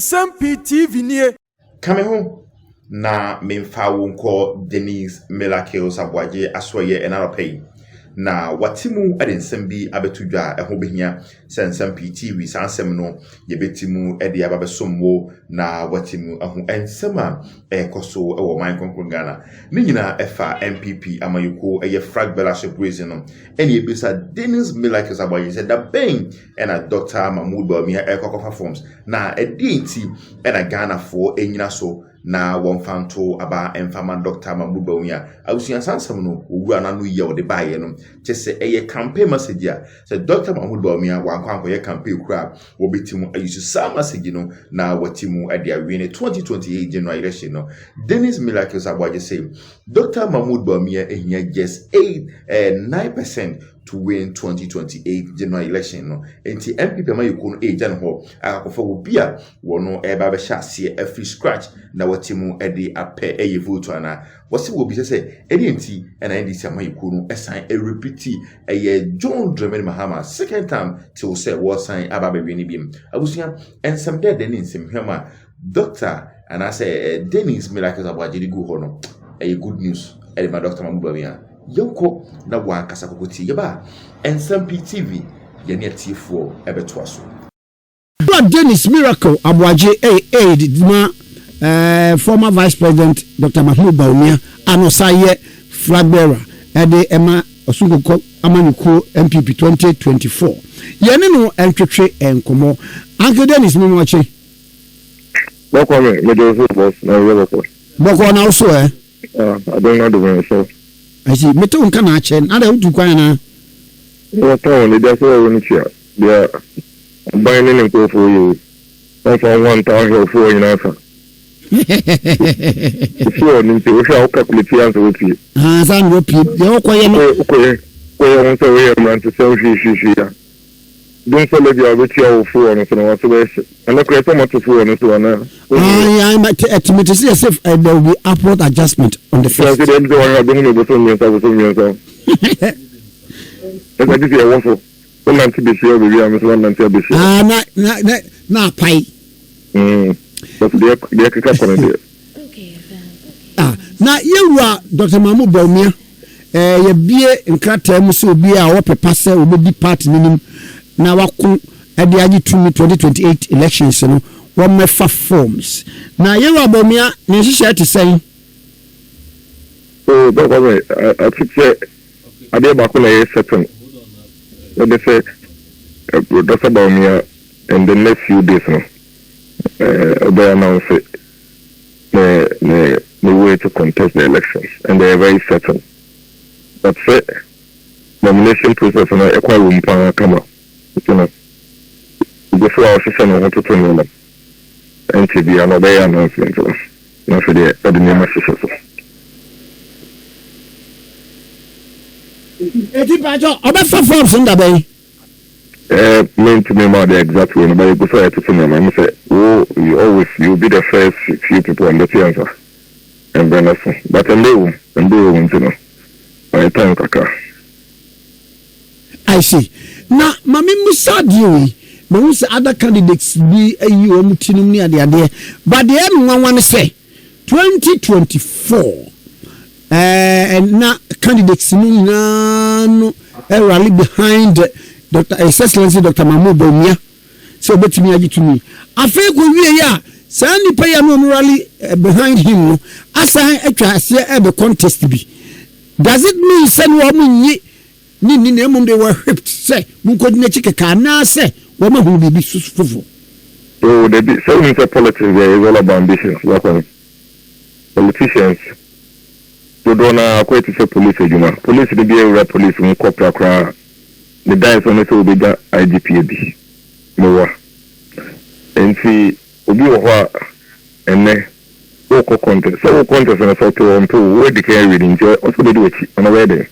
Nsem-Pii TV nie. Kame ho na memfa wonko Dennis Miracle Aboagye asoye enarapay. Na watimu ade nsem bi abetudwa eho behia se Nsem-Pii TV sansem no yebetimu ade ababesomwo na watimu eho ensem a ekoso ewo man konkon Ghana ni nyina efa MPP amayuko eye flag belaship raising no ene ebisa Dennis Miracle Aboagye said that ben ena Dr Bawumia ekokofa forms na edinti ena Ghana for enyina so na wonfanto aba enfama Dr Bawumia awusian sansem no owura na no ye ode baye no chese eye campaign message a se Dr Bawumia wankwanko ye campaign kura wo betimu ayusu sa message no na watimu ade awene 2028 general election no Dennis Miracle Aboagye say Dr Bawumia ehia just 9% to win 2028 general election no enti MPP amayuko no ejan ho akakofa obia wono eba be hyase every scratch na watimu ede ape eye vote ana wose wo bi se ede enti na NDC amayuko no esan repeat eye John Dramani Mahama second time till say was sign aba be ni biem abusia ensem de nsem hwema Dr and I say Dennis Miracle Aboagye go ho no eye good news ede ma Dr Bawumia yonko na wankasa kokoti yeba Nsem-Pii TV yene atifo ebeto aso Dennis Miracle Aboagye former Vice President Dr Bawumia anosaye flag bearer ede ema osungoko amanyuko MPP 2024 yene no entwetwe enkomo Uncle Dennis Miracle Boko me do so boss na yellow Boko na also I don't know the way so I see me to nka na achen ada utu kwan na what town dey say we need here they buying in for you that's one town for you now sir so ni se o sha o calculate answer with you san ropi dey okoye no okoye won say we am to say shi ya don't say let you with you for no so no so be and the create so for no so na I might estimate to see as if there will be upward adjustment on the first. So them one have been able to me so as I did also one man to be sure we are one man to be sure na pai but they can come on there na yewa Dr Bawumia ye bie nkrata mu so bie a wo pepa se obedi party nim na wako ade agi 2028 elections no one mefa forms na yewa Bawumia ne hihye te say so don't worry I think ade ba ko na ye certain when they say Dr Bawumia in the next few days no they announce it the way to contest the elections and they are very certain but say nomination process na ekwa rumpa kama you know before our session on to know NTB and obey announcement na for the name session eti bajo obefa forms nda bay mean to me more the exact way but go for to know I say oh you be the first few people on the answer and then but and you know by time kaka I see na mami musadi we say other candidates be ayi omutinum ni ade but the one say 2024 and na candidates no rally behind Dr. Excellency Dr Bawumia so betimi agi to me afa ko wie ya say ni pay no rally behind him no asan atwa ase e be contest bi does it mean say no munyi ni nemum they were whipped say mun ko dina chike ka na say wo ma hu bibi fofo so they be so in politics there is all about ambitions like politicians so don't quite to say police they be a police mun corporate cra the dice on so be the IGP no wa enti obi wo ho ene wo ko contest so contest na so to on to we declare reading also they do it on where there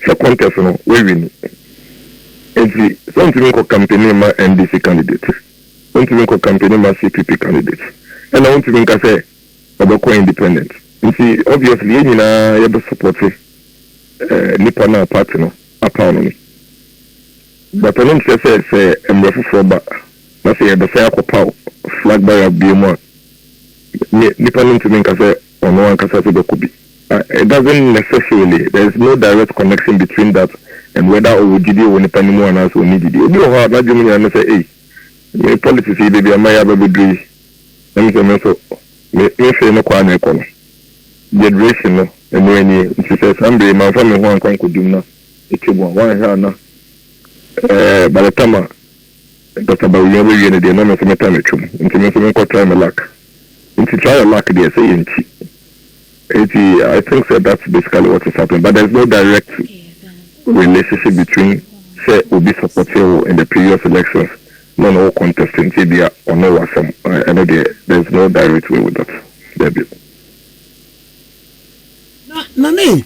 the contest no we win enti something ko campaign ma NDC candidate something ko campaign ma CPP candidate and I want to think say about independent enti obviously you na you be support nipa na party no autonomy but I don't say embrefo for ba na say you be say akopa flag by BMA. Nippon to make us say, or no one can say the could be. It doesn't necessarily, there is no direct connection between that and whether Ogidi or Nippon and us will need it. You know how Germany and say, hey, my politics, baby, I might have a baby. Let me say, so, if you know, generation, no, and when she says, I'm being my family, one can do now. It's one now. By the time Dr. Bawumia and the enormous mechanism, into time a luck. Into try a luck, they say, I think that that's basically what is happening. But there's no direct relationship between, say, Obi supporter in the previous elections, no contesting TBA or no some. I know there's no direct way with that. Nane,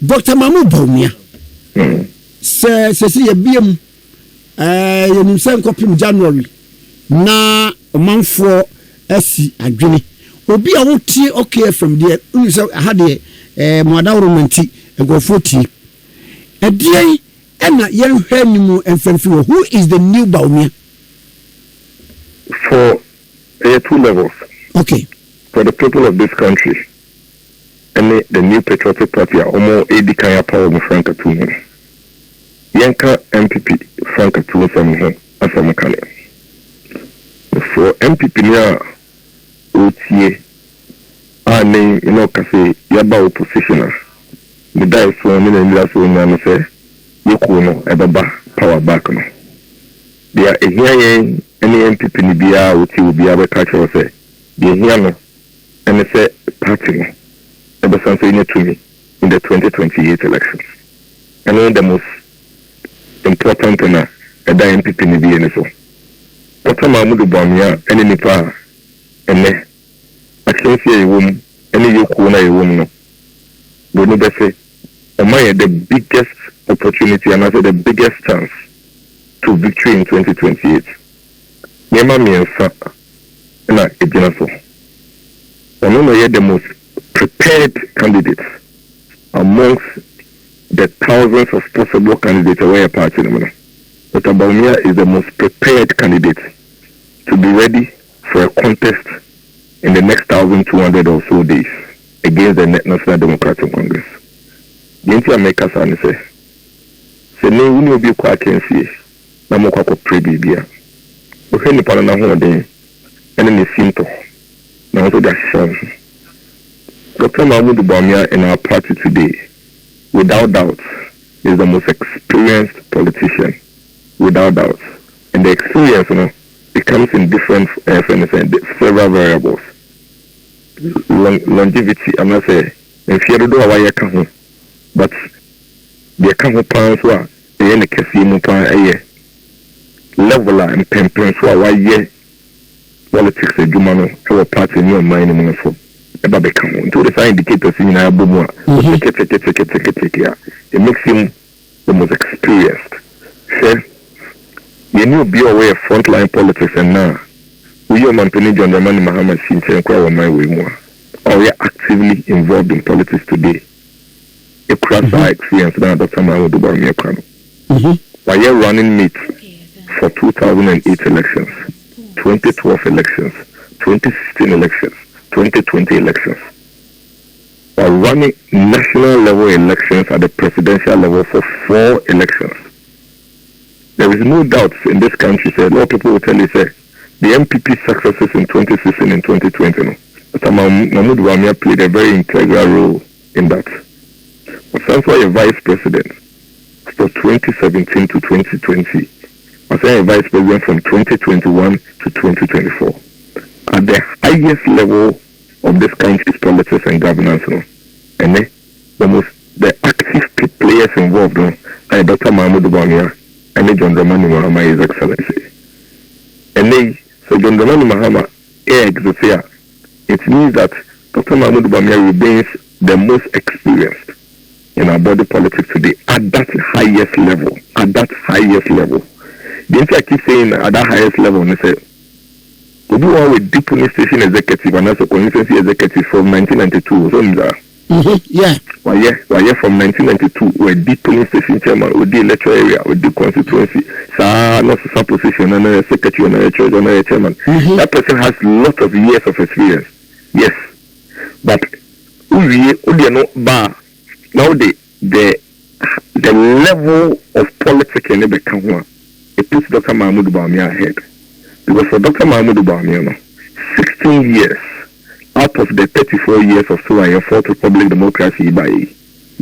Dr. Bawumia. See a BM, you send copy January. Na man for SC Adwini. Obi a wotie okay from there. You say I had Mwada Romanti and go 40. A day and a young Henimu and Fenfield. Who is the new Bawumia? For 2 levels. Okay. For the people of this country, and the new patriotic party are almost Edi Kaya Power of Frank Atunu. Yanka MPP Frank Atunu Samuel Asamakane. For MPP near OTA, our name, Kase, Yaba oppositioner. The dice one in the last one, say, Yokono, Ebaba, power back. They are here, any MPP Nibia, which will be able to catch or say, they hear and they say, party, ever since to me in the 2028 elections. And one of the most important thing, the MPP Nibia and so. Dr. Bawumia, any nipa, and I can't see a woman, any Yokona a woman. But no say, the biggest opportunity and also the biggest chance to victory in 2028. Nema me and na Ejinaso. Onono the most prepared candidates amongst the thousands of possible candidates away party. Dr. Bawumia is the most prepared candidate to be ready for a contest in the next 1,200 or so days against the National Democratic Congress. The entire makers are say, no, we will be quite can see, no more pre-BBA. Okay, the Panama holiday, and then the symptom. Now, also that's shown. Dr. Bawumia in our party today, without doubt, is the most experienced politician. Without doubt. And the experience, it comes in different several variables. Longevity, I'm not saying, if you do a can, but the can plans were the casino plan level and pempers were year politics a Jumano, our party in your mind and so. About the come to the indicators in our boom. It makes him the most experienced. You know, be aware of frontline politics, and now we are maintaining John Dramani Mahama Shinchen Kwa my way more. Or we are actively involved in politics today. A crash experience now, Dr. Bawumia Kwano. While you're running mate for 2008 elections, 2012 elections, 2016 elections, 2020 elections. While running national level elections at the presidential level for 4 elections. There is no doubt in this country, a lot of people will tell you, the MPP successes in 2016 and 2020, Dr. Bawumia played a very integral role in that. But since I was vice president for 2017 to 2020, I was a vice president from 2021 to 2024. At the highest level of this country's politics and governance, and the active players involved are Dr. Bawumia and John Dramani Mahama, His Excellency. And so John Dramani Mahama, it means that Dr. Bawumia remains the most experienced in our body politics today at that highest level. At that highest level. The entire keep saying at that highest level, and say, we do one with deep police station executive and also constituency executive from 1992. So, yeah. Why from 1992, we're deep police station chairman, with the electoral area, with the constituency. So, not some position and a secretary and a church and a chairman. That person has lots of years of experience. Yes. But we no bar now the level of politics in the Kanwa, it puts Dr. Mahmoud Bawumia ahead. Because for Dr. Mahmoud Bawumia, 16 years out of the 34 years of Suwaya Fourth Republic democracy he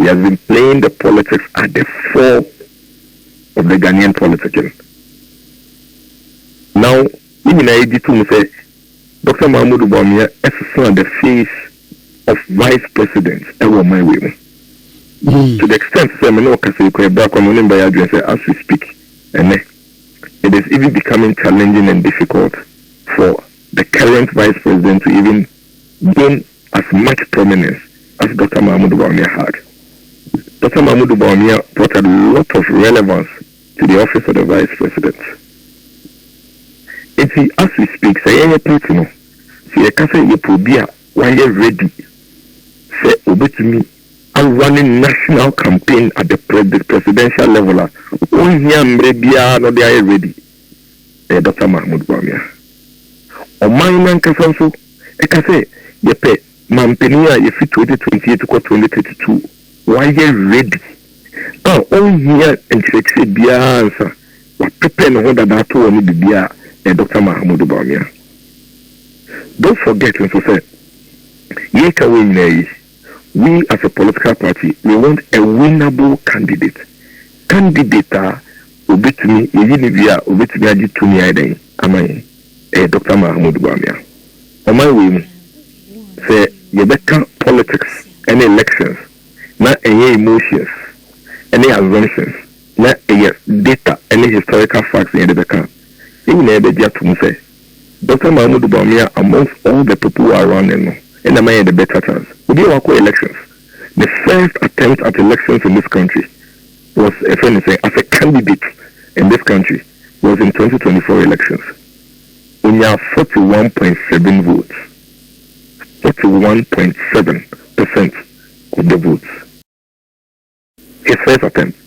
has been playing the politics at the fore of the Ghanaian politics. Now, even I did to say, Dr. Mahmoud Bawumia is the face of vice president ever my way. To the extent that I can say back on as we speak, and it is even becoming challenging and difficult for the current vice president to even gain as much prominence as Dr. Mahmoud Bawumia had. Dr. Mahmoud Bawumia brought a lot of relevance to the office of the vice president. As we speak, say any person, see a casa you probia 1 year ready. Say obey to me. I'm running national campaign at the presidential level. Only I'm ready, no they are ready. Dr. Mahmoud Bawumia. O mine Kasanso, I can say, Yepe, Mampenia, if 2028 to 2032, 1 year ready. Only here and check the answer. What prepare no that to only be Dr. Mahmoud Bawumia. Don't forget, and so say, we as a political party, we want a winnable candidate. Candidate obey me, obey to me, I did to me, am I Dr. Mahmoud Bawumia. On my way, say, Yebeka politics, any elections, not any emotions, any assumptions, not any data, any historical facts in the Yebeka. Even to say, Dr. Mahmoud Bawumia, amongst all the people who are around him, and I made the better chance. We did our elections. The first attempt at elections in this country was, as a candidate in this country, was in 2024 elections. We have 41.7 votes. 41.7% of the votes. His first attempt.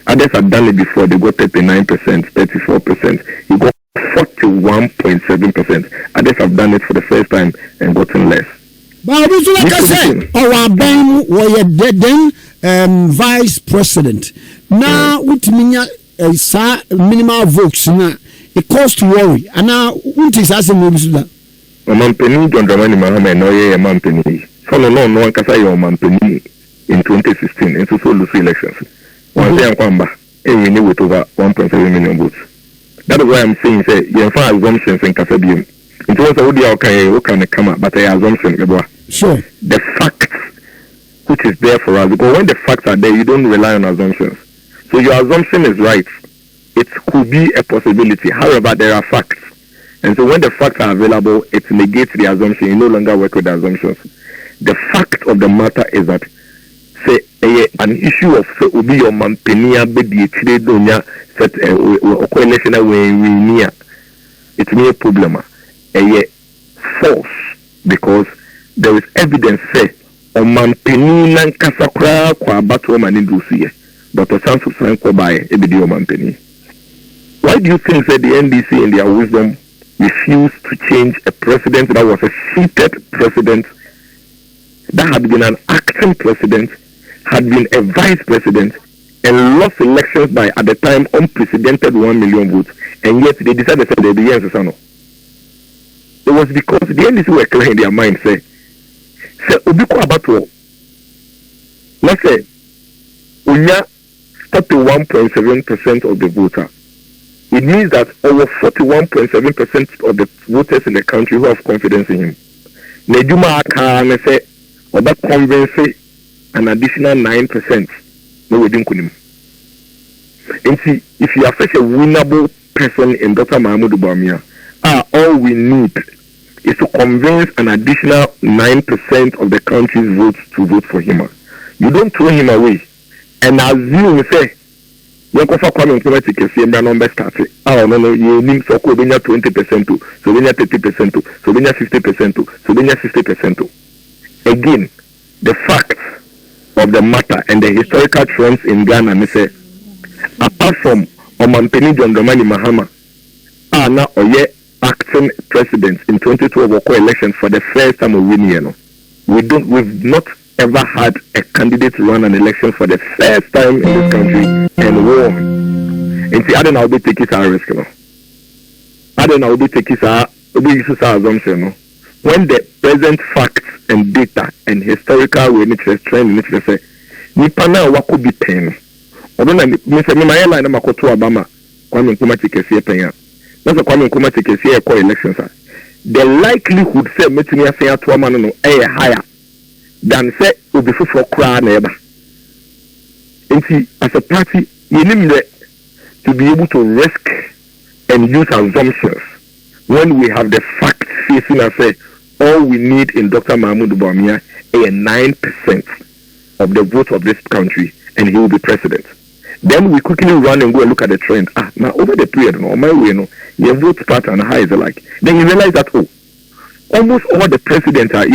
Others have done it before. They got 39%, 34%. He got 41.7%. Others have done it for the first time and gotten less. But like I said, our Ben was then vice president. Now, with minimal votes, it caused to worry. And now, what is as a movie? Mampeni John Dramani Mahama no ye Mampeni. So no one can say Mampeni in 2016 into so lose elections. One day Kwamba, we knew with over 1.7 million votes. That is why I'm saying say you find assumptions in Kasabium. It was a can come up, but I assumption. Sure. The facts which is there for us, because when the facts are there, you don't rely on assumptions. So your assumption is right. It could be a possibility. However, there are facts. And so when the facts are available, it negates the assumption. You no longer work with the assumptions. The fact of the matter is that, say, an issue of Obi or Mampenia be donya set a coalition away we near. It's me a problem. False, because there is evidence say o Mampeni nan kasakra kwa bato manindusiye. Dr. Sansu Sanko by Ebidio Mampeni. Why do you think that the NDC in their wisdom refused to change a president that was a seated president, that had been an acting president, had been a vice president, and lost elections by, at the time, unprecedented 1 million votes, and yet they decided to say they'd be here in Susano? It was because the NDC were clear in their mind, say Obiko Abato, let's say, we are 41.7% of the voter. It means that over 41.7% of the voters in the country who have confidence in him. Nejuma can say, or that convince an additional 9%. No, we didn't couldn't. And see, if you are such a winnable person in Dr. Mahmoud Bawumia, all we need is to convince an additional 9% of the country's votes to vote for him. You don't throw him away and assume, say, you can find automatic number started. No, you need so 20% to, so 30% to, so 50% to, so 60% to. Again, the facts of the matter and the historical trends in Ghana, me say, apart from Omampeni John Dramani Mahama na oye acting president in 2012 Oko election for the first time we win here. No? We've not ever had a candidate run an election for the first time in this country and won. And see, I don't know how to take it a risk. No? I don't know how to take it a assumption. No? When the present facts and data and historical trend in it say, Nipana wako be pen. Although I say my airline na makoto Obama, Kwame Nkrumah tikesi penya. That's Kwame Nkrumah tikesi ko elections. The likelihood say metumi ase ato ama no higher than say obi for kra na eba. Enti as a party, you need to be able to risk and use assumptions when we have the facts facing us. Say all we need in Dr. Mahmoud Bawumia is 9% of the vote of this country, and he will be president. Then we quickly run and go and look at the trend. Now over the period, no, my way, no, your vote pattern how is it like? Then you realize that almost all the presidents are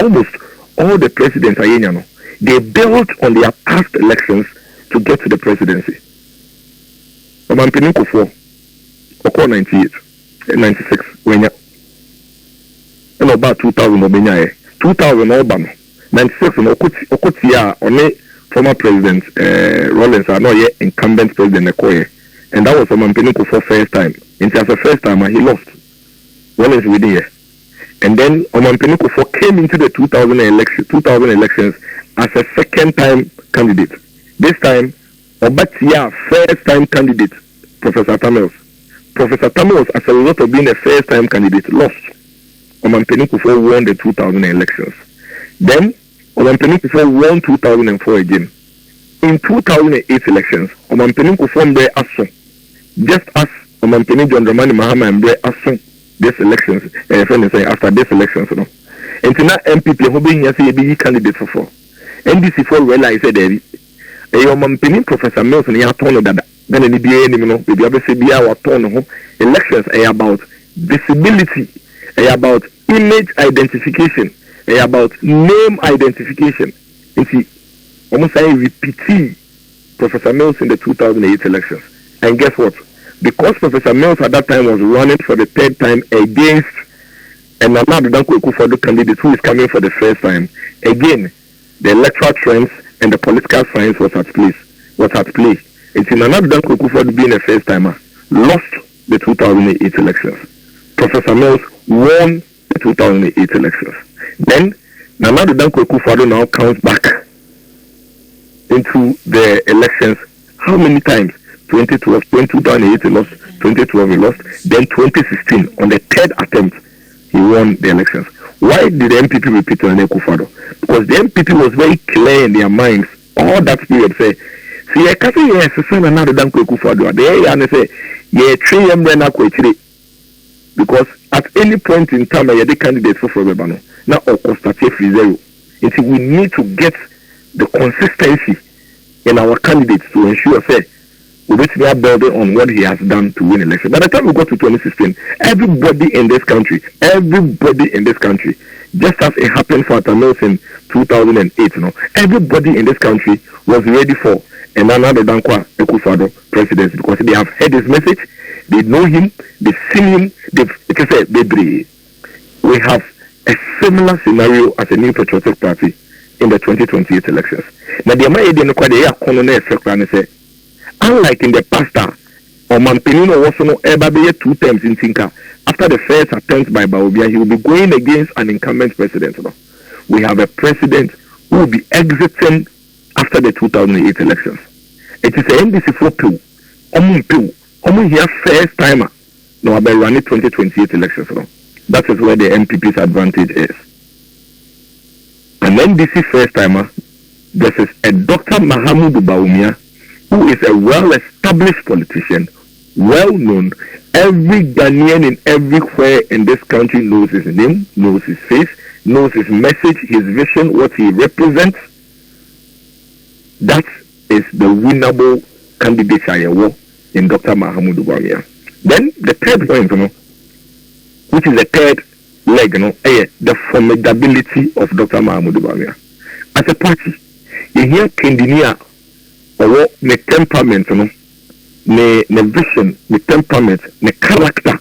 almost all the presidents are no, they built on their past elections to get to the presidency. Omampeni Kufuor, Oko 98, 96, when and about 2000 Obenya, 2000 Obama, 96 Okotia only former president Rollins are not yet incumbent president Okoye, and that was Omampeni Kufuor first time. And as a first time he lost. Rollins within here. And then Omampeni Kufuor came into the 2000 elections as a second time candidate. This time Obatia first time candidate, Professor Tamils, as a result of being a first time candidate, lost. Omampeni Kufuor won the 2000 elections. Then Omampeni Kufuor won 2004 again. In 2008 elections, Omampeni Kufuor mbe aso, just as Omampeni John Dramani Mahama mbe aso this elections. After this elections, no. And now MPP who being here say be candidate for NDC for realize that Omampeni Professor Mills and ya tono dada. Then any be any no, be able to be our tono. Elections are about visibility. About image identification, about name identification. You see, almost I repeat Professor Mills in the 2008 elections. And guess what? Because Professor Mills at that time was running for the third time against another the candidate who is coming for the first time. Again, the electoral trends and the political science was at play. It's in another for being a first timer, lost the 2008 elections. Professor Mills won the 2008 elections. Then Nana Danko Akufo-Addo now counts back into the elections. How many times? 2012, 2008 he lost, 2012 he lost, then 2016 on the third attempt he won the elections. Why did the MPP repeat on Akufo-Addo? Because the MPP was very clear in their minds all that period. Say, see, I can't say yes, Nana Danko Akufo-Addo. They say, yeah, 3 M then because at any point in time, I had a candidate for Bebano. Now, of course, that's zero. We need to get the consistency in our candidates to ensure, say, we are building on what he has done to win election. By the time we got to 2016, everybody in this country, just as it happened for Atanos in 2008, everybody in this country was ready for another Dankwa Akufo-Addo presidency because they have heard his message. They know him, they've seen him, we have a similar scenario as a new patriotic party in the 2028 elections. Now, the say, unlike in the past, Omampeni was no ever 2 terms in Tinka. After the first attempt by Bawumia, he will be going against an incumbent president. We have a president who will be exiting after the 2008 elections. It is a NDC for two. Here first timer. No, I'll be running 2028 elections. That is where the MPP's advantage is. And NDC first timer, this is a Dr. Mahmoud Bawumia, who is a well-established politician, well-known. Every Ghanaian in everywhere in this country knows his name, knows his face, knows his message, his vision, what he represents. That is the winnable candidate in Dr. Mahmoud Bawumia. Then the third point, which is the third leg, the formidability of Dr. Mahmoud Bawumia. As a party, you hear Kendinia or the temperament, ne vision, ne temperament, ne character,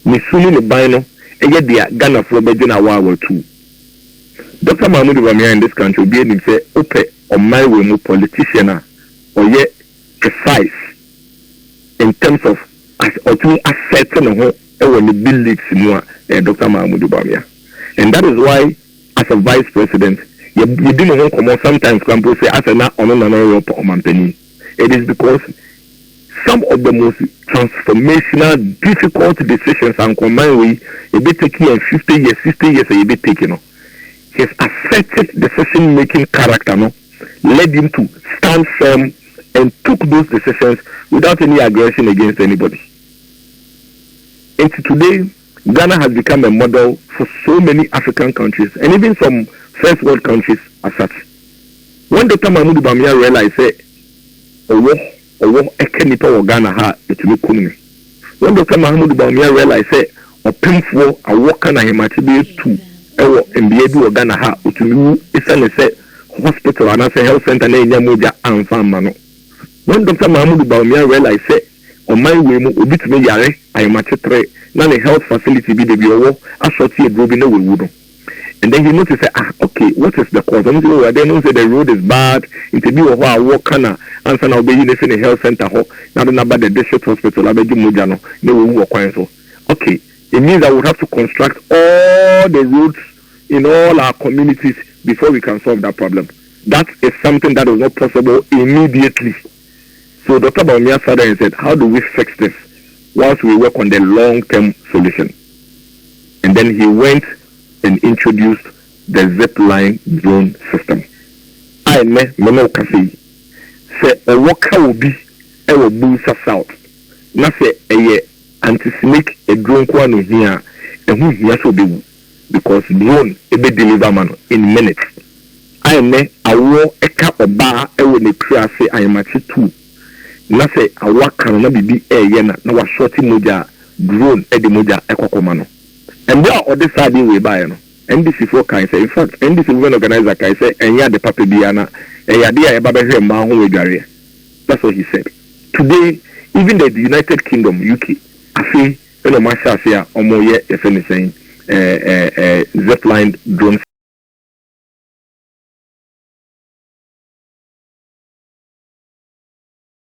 ne suni ne bino, and yet they are Ghana for Bedina Wawa too. Dr. Mahmoud Bawumia in this country will be able to say, okay, on my way, no politician, or yet precise in terms of or to assert when the bill leaks in Dr. Mahmoud Bawumia. And that is why, as a vice president, you didn't come on sometimes come say as an honorary company. It is because some of the most transformational, difficult decisions and combined with a bit taking 50 years, 60 years, a bit taking. His assertive decision-making character led him to stand firm and took those decisions without any aggression against anybody. And today, Ghana has become a model for so many African countries and even some first world countries as such. When Dr. Mahmoud Bawumia realized, Ghana ha when Dr. Mahmoud Bawumia realized, Pimfo, a worker na hematibi too. MBA Ghana ha utumi isane se hospital and health center na enya moja anfa mano. When Dr. Mahmoud Bawumia realized say on my way mo obi tumi yare ayemachetre na the health facility bi de bi owo asoti edrobi na we wudo. And then he noticed say okay, what is the cause? And so they know say the road is bad, it be o ho worker na ansa na obeyi in the health center ho na do na ba the district hospital abeji moja no na we wo kwan so. Okay, it means I would have to construct all the roads in all our communities before we can solve that problem. That is something that is not possible immediately. So Dr. Bawumia sat there and said, how do we fix this whilst we work on the long-term solution? And then he went and introduced the zip line drone system. I me kasi say a worker will be a will boost south. Na say a anti-snake a drone kwano here and who here so be because drone ebe deliver man in minutes. I me awo eka oba ewo ne kra say I am at 2. Na say awa kan na bibi ye na wa shorty moja drone e de moja ekokoma no. And there are other side we buy no. NDC for kai say in fact NDC women organizer kai say enya de papa bia na eya de ya baba hwe ma ho wedware. That's what he said. Today even the United Kingdom UK afi eno ma sha say omo ye saying zip line drones